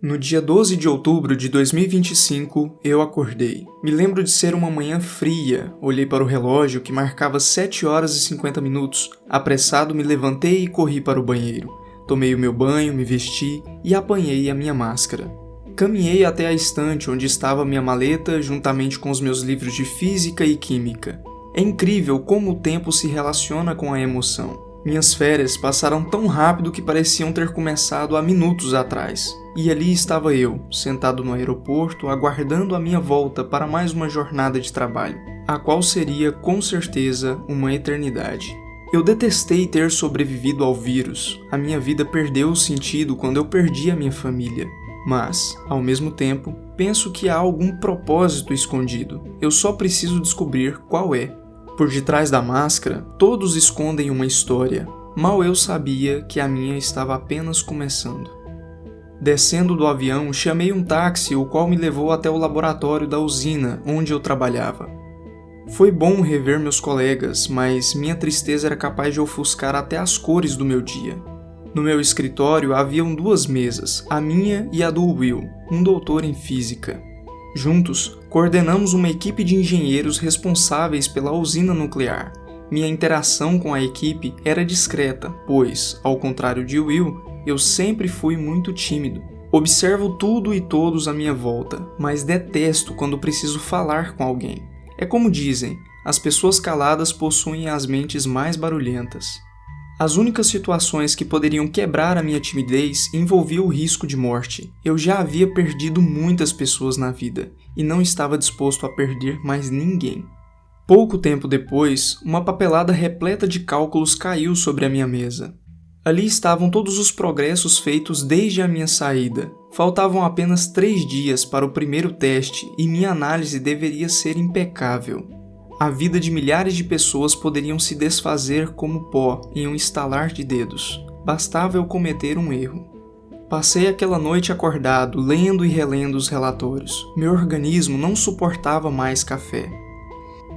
No dia 12 de outubro de 2025, eu acordei. Me lembro de ser uma manhã fria. Olhei para o relógio que marcava 7 horas e 50 minutos. Apressado, me levantei e corri para o banheiro. Tomei o meu banho, me vesti e apanhei a minha máscara. Caminhei até a estante onde estava minha maleta juntamente com os meus livros de física e química. É incrível como o tempo se relaciona com a emoção. Minhas férias passaram tão rápido que pareciam ter começado há minutos atrás. E ali estava eu, sentado no aeroporto, aguardando a minha volta para mais uma jornada de trabalho, a qual seria, com certeza, uma eternidade. Eu detestei ter sobrevivido ao vírus. A minha vida perdeu o sentido quando eu perdi a minha família. Mas, ao mesmo tempo, penso que há algum propósito escondido. Eu só preciso descobrir qual é. Por detrás da máscara, todos escondem uma história. Mal eu sabia que a minha estava apenas começando. Descendo do avião, chamei um táxi, o qual me levou até o laboratório da usina onde eu trabalhava. Foi bom rever meus colegas, mas minha tristeza era capaz de ofuscar até as cores do meu dia. No meu escritório haviam 2 mesas, a minha e a do Will, um doutor em física. Juntos, coordenamos uma equipe de engenheiros responsáveis pela usina nuclear. Minha interação com a equipe era discreta, pois, ao contrário de Will, eu sempre fui muito tímido. Observo tudo e todos à minha volta, mas detesto quando preciso falar com alguém. É como dizem, as pessoas caladas possuem as mentes mais barulhentas. As únicas situações que poderiam quebrar a minha timidez envolviam o risco de morte. Eu já havia perdido muitas pessoas na vida e não estava disposto a perder mais ninguém. Pouco tempo depois, uma papelada repleta de cálculos caiu sobre a minha mesa. Ali estavam todos os progressos feitos desde a minha saída. Faltavam apenas 3 dias para o primeiro teste e minha análise deveria ser impecável. A vida de milhares de pessoas poderiam se desfazer como pó em um estalar de dedos. Bastava eu cometer um erro. Passei aquela noite acordado, lendo e relendo os relatórios. Meu organismo não suportava mais café.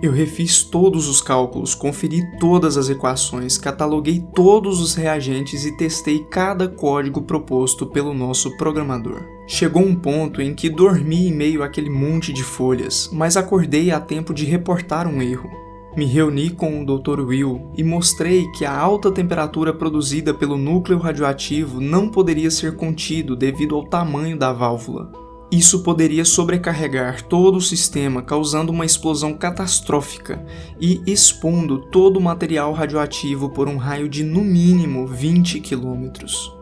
Eu refiz todos os cálculos, conferi todas as equações, cataloguei todos os reagentes e testei cada código proposto pelo nosso programador. Chegou um ponto em que dormi em meio àquele monte de folhas, mas acordei a tempo de reportar um erro. Me reuni com o Dr. Will e mostrei que a alta temperatura produzida pelo núcleo radioativo não poderia ser contido devido ao tamanho da válvula. Isso poderia sobrecarregar todo o sistema, causando uma explosão catastrófica e expondo todo o material radioativo por um raio de no mínimo 20 quilômetros.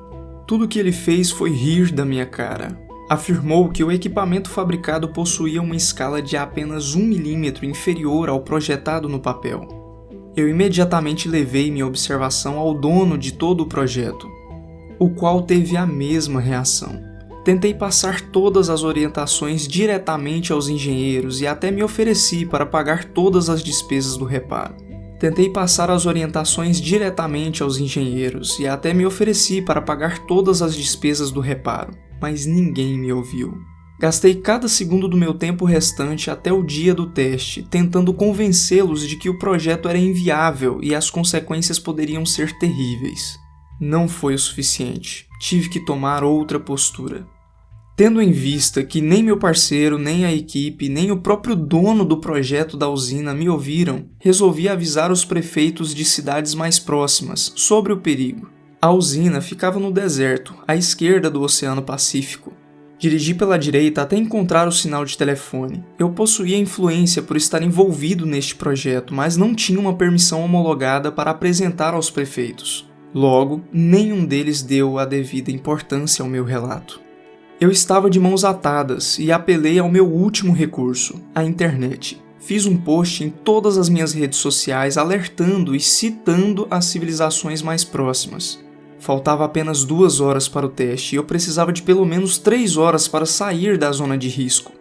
Tudo que ele fez foi rir da minha cara. Afirmou que o equipamento fabricado possuía uma escala de apenas 1 milímetro inferior ao projetado no papel. Eu imediatamente levei minha observação ao dono de todo o projeto, o qual teve a mesma reação. Tentei passar todas as orientações diretamente aos engenheiros e até me ofereci para pagar todas as despesas do reparo. Tentei passar as orientações diretamente aos engenheiros e até me ofereci para pagar todas as despesas do reparo, mas ninguém me ouviu. Gastei cada segundo do meu tempo restante até o dia do teste, tentando convencê-los de que o projeto era inviável e as consequências poderiam ser terríveis. Não foi o suficiente. Tive que tomar outra postura. Tendo em vista que nem meu parceiro, nem a equipe, nem o próprio dono do projeto da usina me ouviram, resolvi avisar os prefeitos de cidades mais próximas sobre o perigo. A usina ficava no deserto, à esquerda do Oceano Pacífico. Dirigi pela direita até encontrar o sinal de telefone. Eu possuía influência por estar envolvido neste projeto, mas não tinha uma permissão homologada para apresentar aos prefeitos. Logo, nenhum deles deu a devida importância ao meu relato. Eu estava de mãos atadas e apelei ao meu último recurso, a internet. Fiz um post em todas as minhas redes sociais alertando e citando as civilizações mais próximas. Faltava apenas 2 horas para o teste e eu precisava de pelo menos 3 horas para sair da zona de risco.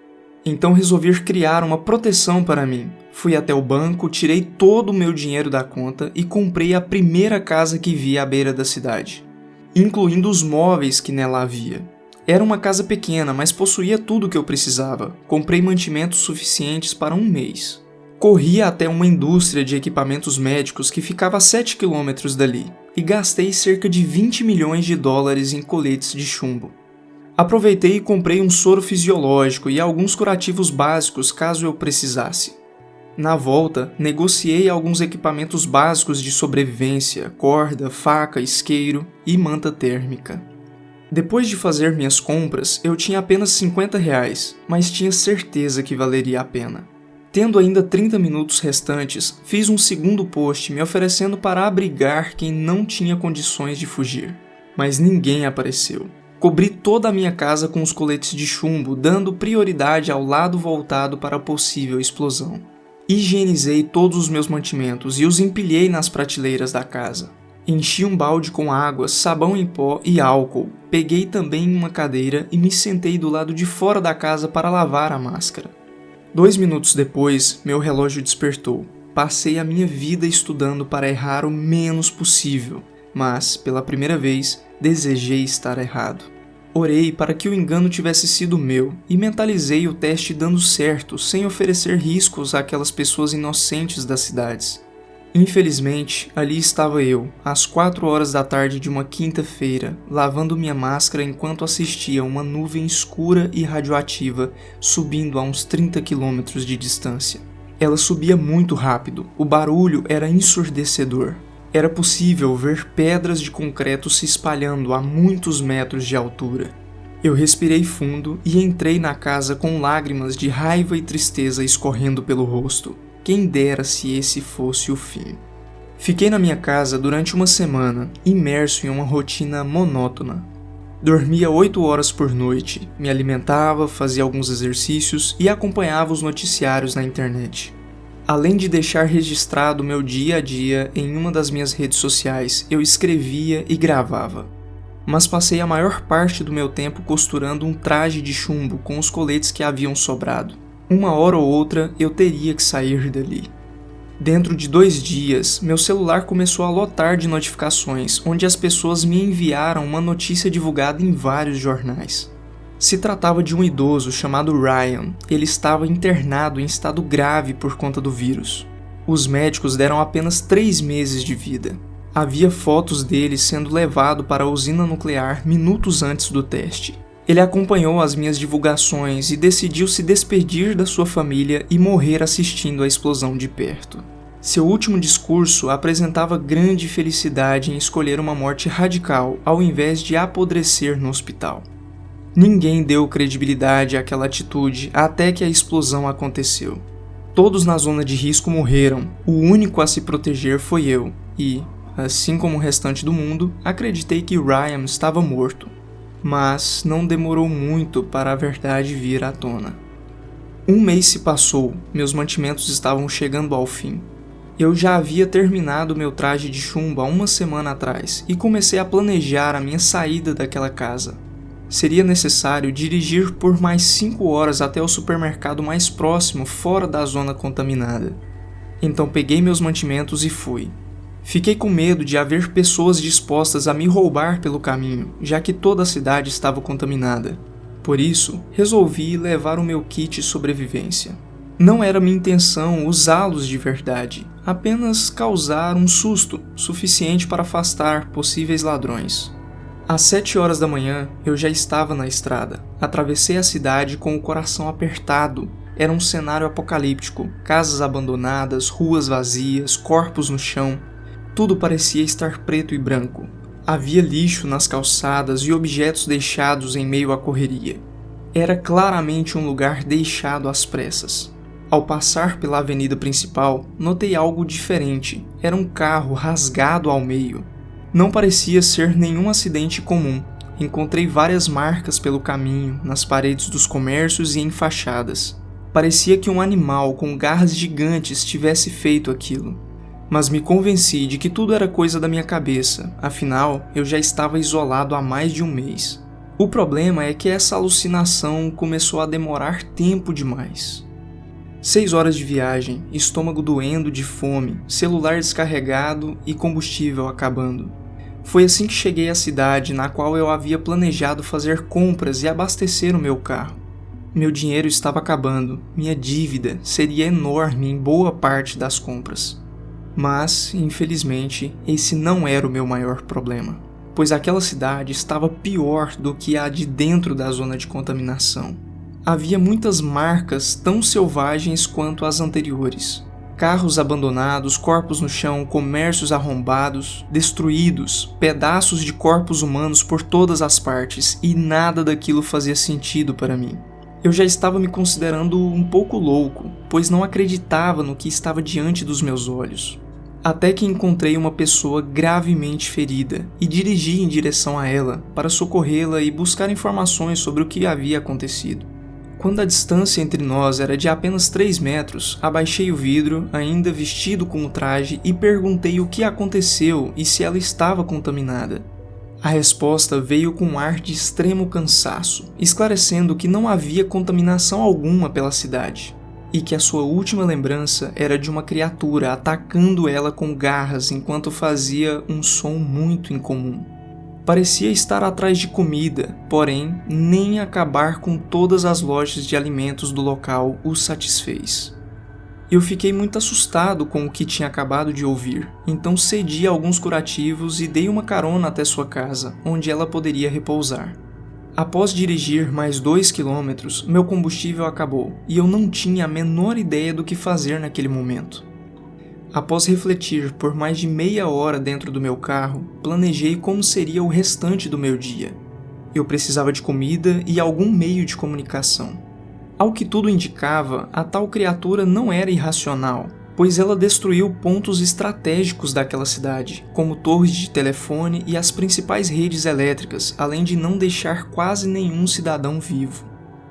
Então resolvi criar uma proteção para mim. Fui até o banco, tirei todo o meu dinheiro da conta e comprei a primeira casa que vi à beira da cidade, incluindo os móveis que nela havia. Era uma casa pequena, mas possuía tudo o que eu precisava. Comprei mantimentos suficientes para 1 mês. Corri até uma indústria de equipamentos médicos que ficava a 7 quilômetros dali e gastei cerca de 20 milhões de dólares em coletes de chumbo. Aproveitei e comprei um soro fisiológico e alguns curativos básicos caso eu precisasse. Na volta, negociei alguns equipamentos básicos de sobrevivência, corda, faca, isqueiro e manta térmica. Depois de fazer minhas compras, eu tinha apenas R$50, mas tinha certeza que valeria a pena. Tendo ainda 30 minutos restantes, fiz um segundo post me oferecendo para abrigar quem não tinha condições de fugir. Mas ninguém apareceu. Cobri toda a minha casa com os coletes de chumbo, dando prioridade ao lado voltado para a possível explosão. Higienizei todos os meus mantimentos e os empilhei nas prateleiras da casa. Enchi um balde com água, sabão em pó e álcool. Peguei também uma cadeira e me sentei do lado de fora da casa para lavar a máscara. 2 minutos depois, meu relógio despertou. Passei a minha vida estudando para errar o menos possível, mas, pela primeira vez, desejei estar errado. Orei para que o engano tivesse sido meu e mentalizei o teste dando certo, sem oferecer riscos àquelas pessoas inocentes das cidades. Infelizmente, ali estava eu, às 4 horas da tarde de uma quinta-feira, lavando minha máscara enquanto assistia uma nuvem escura e radioativa subindo a uns 30 quilômetros de distância. Ela subia muito rápido, o barulho era ensurdecedor. Era possível ver pedras de concreto se espalhando a muitos metros de altura. Eu respirei fundo e entrei na casa com lágrimas de raiva e tristeza escorrendo pelo rosto. Quem dera se esse fosse o fim. Fiquei na minha casa durante uma semana, imerso em uma rotina monótona. Dormia 8 horas por noite, me alimentava, fazia alguns exercícios e acompanhava os noticiários na internet. Além de deixar registrado meu dia a dia em uma das minhas redes sociais, eu escrevia e gravava. Mas passei a maior parte do meu tempo costurando um traje de chumbo com os coletes que haviam sobrado. Uma hora ou outra eu teria que sair dali. Dentro de 2 dias, meu celular começou a lotar de notificações, onde as pessoas me enviaram uma notícia divulgada em vários jornais. Se tratava de um idoso chamado Ryan. Ele estava internado em estado grave por conta do vírus. Os médicos deram apenas 3 meses de vida. Havia fotos dele sendo levado para a usina nuclear minutos antes do teste. Ele acompanhou as minhas divulgações e decidiu se despedir da sua família e morrer assistindo a explosão de perto. Seu último discurso apresentava grande felicidade em escolher uma morte radical ao invés de apodrecer no hospital. Ninguém deu credibilidade àquela atitude até que a explosão aconteceu. Todos na zona de risco morreram, o único a se proteger foi eu e, assim como o restante do mundo, acreditei que Ryan estava morto. Mas não demorou muito para a verdade vir à tona. 1 mês se passou, meus mantimentos estavam chegando ao fim. Eu já havia terminado meu traje de chumbo há 1 semana atrás e comecei a planejar a minha saída daquela casa. Seria necessário dirigir por mais 5 horas até o supermercado mais próximo fora da zona contaminada. Então peguei meus mantimentos e fui. Fiquei com medo de haver pessoas dispostas a me roubar pelo caminho, já que toda a cidade estava contaminada. Por isso, resolvi levar o meu kit sobrevivência. Não era minha intenção usá-los de verdade, apenas causar um susto suficiente para afastar possíveis ladrões. Às 7 horas da manhã, eu já estava na estrada. Atravessei a cidade com o coração apertado. Era um cenário apocalíptico, casas abandonadas, ruas vazias, corpos no chão. Tudo parecia estar preto e branco. Havia lixo nas calçadas e objetos deixados em meio à correria. Era claramente um lugar deixado às pressas. Ao passar pela avenida principal, notei algo diferente. Era um carro rasgado ao meio. Não parecia ser nenhum acidente comum. Encontrei várias marcas pelo caminho, nas paredes dos comércios e em fachadas. Parecia que um animal com garras gigantes tivesse feito aquilo. Mas me convenci de que tudo era coisa da minha cabeça, afinal, eu já estava isolado há mais de 1 mês. O problema é que essa alucinação começou a demorar tempo demais. 6 horas de viagem, estômago doendo de fome, celular descarregado e combustível acabando. Foi assim que cheguei à cidade na qual eu havia planejado fazer compras e abastecer o meu carro. Meu dinheiro estava acabando, minha dívida seria enorme em boa parte das compras. Mas, infelizmente, esse não era o meu maior problema. pois aquela cidade estava pior do que a de dentro da zona de contaminação. Havia muitas marcas tão selvagens quanto as anteriores. Carros abandonados, corpos no chão, comércios arrombados, destruídos, pedaços de corpos humanos por todas as partes, e nada daquilo fazia sentido para mim. Eu já estava me considerando um pouco louco, pois não acreditava no que estava diante dos meus olhos. Até que encontrei uma pessoa gravemente ferida e dirigi em direção a ela para socorrê-la e buscar informações sobre o que havia acontecido. Quando a distância entre nós era de apenas 3 metros, abaixei o vidro, ainda vestido com o traje, e perguntei o que aconteceu e se ela estava contaminada. A resposta veio com um ar de extremo cansaço, esclarecendo que não havia contaminação alguma pela cidade, e que a sua última lembrança era de uma criatura atacando ela com garras enquanto fazia um som muito incomum. Parecia estar atrás de comida, porém, nem acabar com todas as lojas de alimentos do local o satisfez. Eu fiquei muito assustado com o que tinha acabado de ouvir, então cedi a alguns curativos e dei uma carona até sua casa, onde ela poderia repousar. Após dirigir mais 2 quilômetros, meu combustível acabou e eu não tinha a menor ideia do que fazer naquele momento. Após refletir por mais de meia hora dentro do meu carro, planejei como seria o restante do meu dia. Eu precisava de comida e algum meio de comunicação. Ao que tudo indicava, a tal criatura não era irracional, pois ela destruiu pontos estratégicos daquela cidade, como torres de telefone e as principais redes elétricas, além de não deixar quase nenhum cidadão vivo.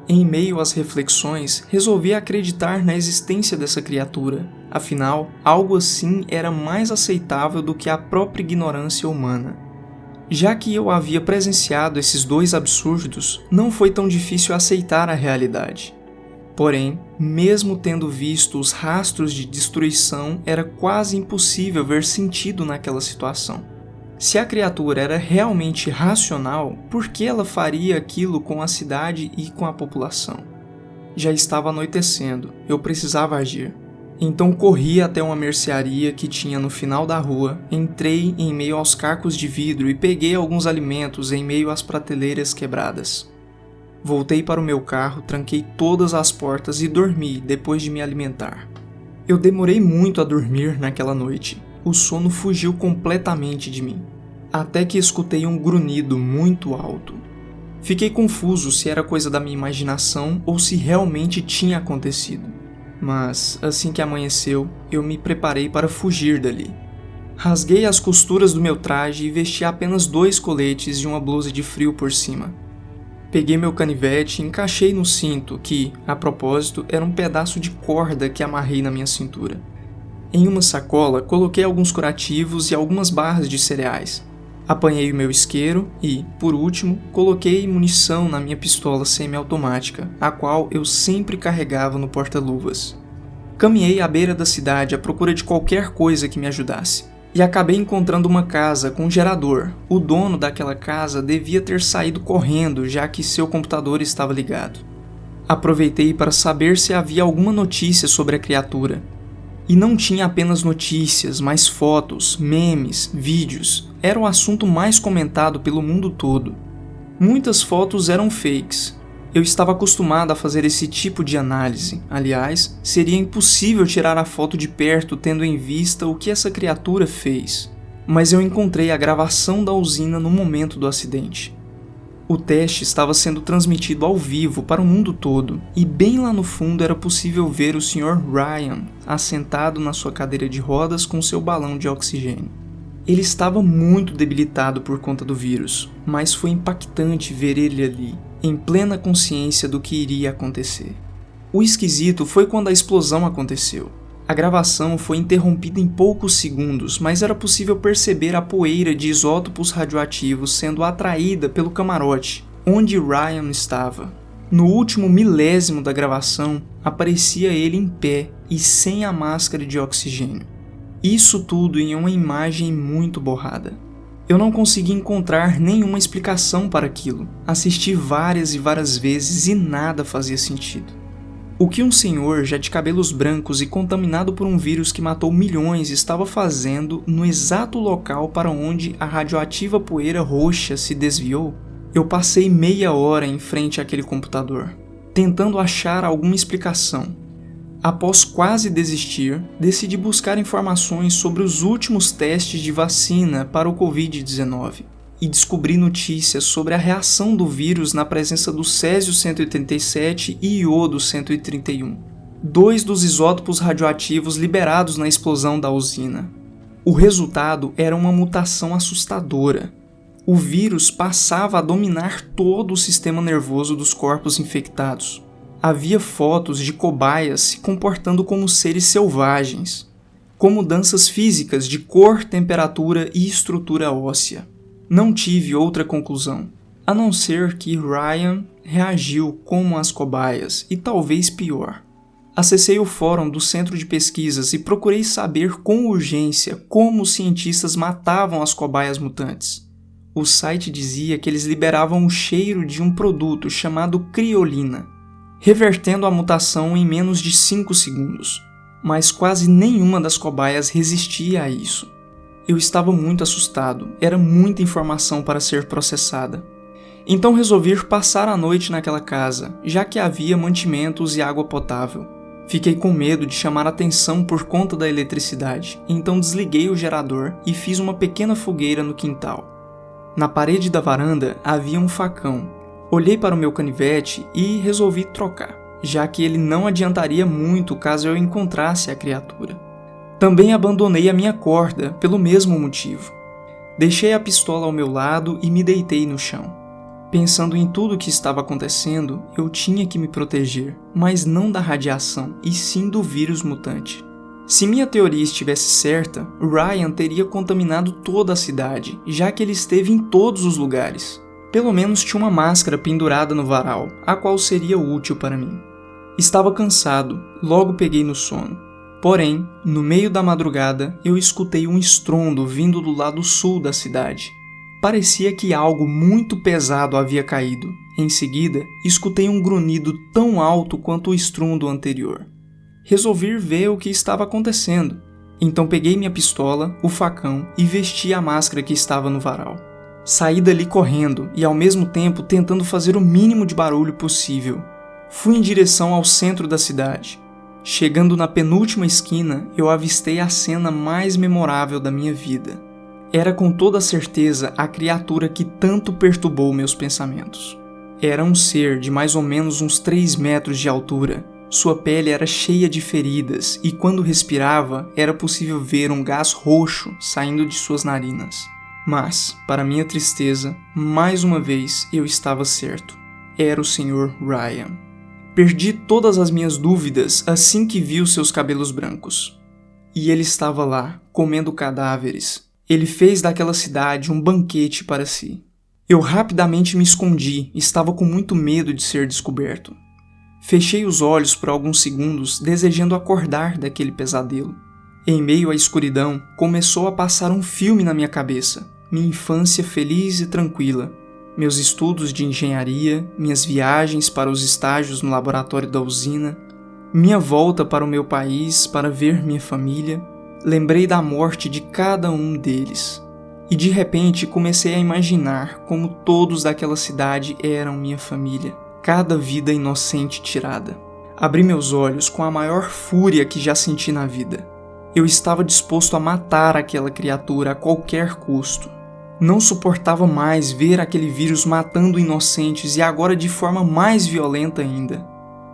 Em meio às reflexões, resolvi acreditar na existência dessa criatura. Afinal, algo assim era mais aceitável do que a própria ignorância humana. Já que eu havia presenciado esses 2 absurdos, não foi tão difícil aceitar a realidade. Porém, mesmo tendo visto os rastros de destruição, era quase impossível ver sentido naquela situação. Se a criatura era realmente racional, por que ela faria aquilo com a cidade e com a população? Já estava anoitecendo, eu precisava agir. Então corri até uma mercearia que tinha no final da rua, entrei em meio aos cacos de vidro e peguei alguns alimentos em meio às prateleiras quebradas. Voltei para o meu carro, tranquei todas as portas e dormi depois de me alimentar. Eu demorei muito a dormir naquela noite. O sono fugiu completamente de mim, até que escutei um grunhido muito alto. Fiquei confuso se era coisa da minha imaginação ou se realmente tinha acontecido. Mas, assim que amanheceu, eu me preparei para fugir dali. Rasguei as costuras do meu traje e vesti apenas 2 coletes e uma blusa de frio por cima. Peguei meu canivete e encaixei no cinto que, a propósito, era um pedaço de corda que amarrei na minha cintura. Em uma sacola, coloquei alguns curativos e algumas barras de cereais. Apanhei o meu isqueiro e, por último, coloquei munição na minha pistola semiautomática, a qual eu sempre carregava no porta-luvas. Caminhei à beira da cidade à procura de qualquer coisa que me ajudasse, e acabei encontrando uma casa com gerador. O dono daquela casa devia ter saído correndo, já que seu computador estava ligado. Aproveitei para saber se havia alguma notícia sobre a criatura. E não tinha apenas notícias, mas fotos, memes, vídeos. Era o assunto mais comentado pelo mundo todo. Muitas fotos eram fakes. Eu estava acostumado a fazer esse tipo de análise. Aliás, seria impossível tirar a foto de perto tendo em vista o que essa criatura fez. Mas eu encontrei a gravação da usina no momento do acidente. O teste estava sendo transmitido ao vivo para o mundo todo, e bem lá no fundo era possível ver o Sr. Ryan assentado na sua cadeira de rodas com seu balão de oxigênio. Ele estava muito debilitado por conta do vírus, mas foi impactante ver ele ali, em plena consciência do que iria acontecer. O esquisito foi quando a explosão aconteceu. A gravação foi interrompida em poucos segundos, mas era possível perceber a poeira de isótopos radioativos sendo atraída pelo camarote, onde Ryan estava. No último milésimo da gravação, aparecia ele em pé e sem a máscara de oxigênio. Isso tudo em uma imagem muito borrada. Eu não consegui encontrar nenhuma explicação para aquilo. Assisti várias e várias vezes e nada fazia sentido. O que um senhor já de cabelos brancos e contaminado por um vírus que matou milhões estava fazendo no exato local para onde a radioativa poeira roxa se desviou? Eu passei meia hora em frente àquele computador, tentando achar alguma explicação. Após quase desistir, decidi buscar informações sobre os últimos testes de vacina para o Covid-19 e descobri notícias sobre a reação do vírus na presença do Césio-137 e Iodo-131, dois dos isótopos radioativos liberados na explosão da usina. O resultado era uma mutação assustadora. O vírus passava a dominar todo o sistema nervoso dos corpos infectados. Havia fotos de cobaias se comportando como seres selvagens, com mudanças físicas de cor, temperatura e estrutura óssea. Não tive outra conclusão, a não ser que Ryan reagiu como as cobaias e talvez pior. Acessei o fórum do centro de pesquisas e procurei saber com urgência como os cientistas matavam as cobaias mutantes. O site dizia que eles liberavam o cheiro de um produto chamado criolina, revertendo a mutação em menos de 5 segundos, mas quase nenhuma das cobaias resistia a isso. Eu estava muito assustado, era muita informação para ser processada. Então resolvi passar a noite naquela casa, já que havia mantimentos e água potável. Fiquei com medo de chamar atenção por conta da eletricidade, então desliguei o gerador e fiz uma pequena fogueira no quintal. Na parede da varanda havia um facão. Olhei para o meu canivete e resolvi trocar, já que ele não adiantaria muito caso eu encontrasse a criatura. Também abandonei a minha corda pelo mesmo motivo. Deixei a pistola ao meu lado e me deitei no chão. Pensando em tudo o que estava acontecendo, eu tinha que me proteger, mas não da radiação, e sim do vírus mutante. Se minha teoria estivesse certa, Ryan teria contaminado toda a cidade, já que ele esteve em todos os lugares. Pelo menos tinha uma máscara pendurada no varal, a qual seria útil para mim. Estava cansado, logo peguei no sono. Porém, no meio da madrugada, eu escutei um estrondo vindo do lado sul da cidade. Parecia que algo muito pesado havia caído. Em seguida, escutei um grunhido tão alto quanto o estrondo anterior. Resolvi ver o que estava acontecendo. Então peguei minha pistola, o facão e vesti a máscara que estava no varal. Saí dali correndo e ao mesmo tempo tentando fazer o mínimo de barulho possível. Fui em direção ao centro da cidade. Chegando na penúltima esquina, eu avistei a cena mais memorável da minha vida. Era com toda certeza a criatura que tanto perturbou meus pensamentos. Era um ser de mais ou menos uns 3 metros de altura. Sua pele era cheia de feridas e quando respirava era possível ver um gás roxo saindo de suas narinas. Mas, para minha tristeza, mais uma vez eu estava certo. Era o Sr. Ryan. Perdi todas as minhas dúvidas assim que vi os seus cabelos brancos. E ele estava lá, comendo cadáveres. Ele fez daquela cidade um banquete para si. Eu rapidamente me escondi, estava com muito medo de ser descoberto. Fechei os olhos por alguns segundos, desejando acordar daquele pesadelo. Em meio à escuridão, começou a passar um filme na minha cabeça. Minha infância feliz e tranquila. Meus estudos de engenharia, minhas viagens para os estágios no laboratório da usina, minha volta para o meu país para ver minha família. Lembrei da morte de cada um deles. E de repente comecei a imaginar como todos daquela cidade eram minha família. Cada vida inocente tirada. Abri meus olhos com a maior fúria que já senti na vida. Eu estava disposto a matar aquela criatura a qualquer custo. Não suportava mais ver aquele vírus matando inocentes e agora de forma mais violenta ainda.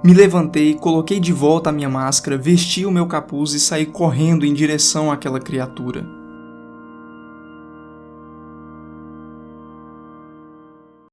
Me levantei, coloquei de volta a minha máscara, vesti o meu capuz e saí correndo em direção àquela criatura.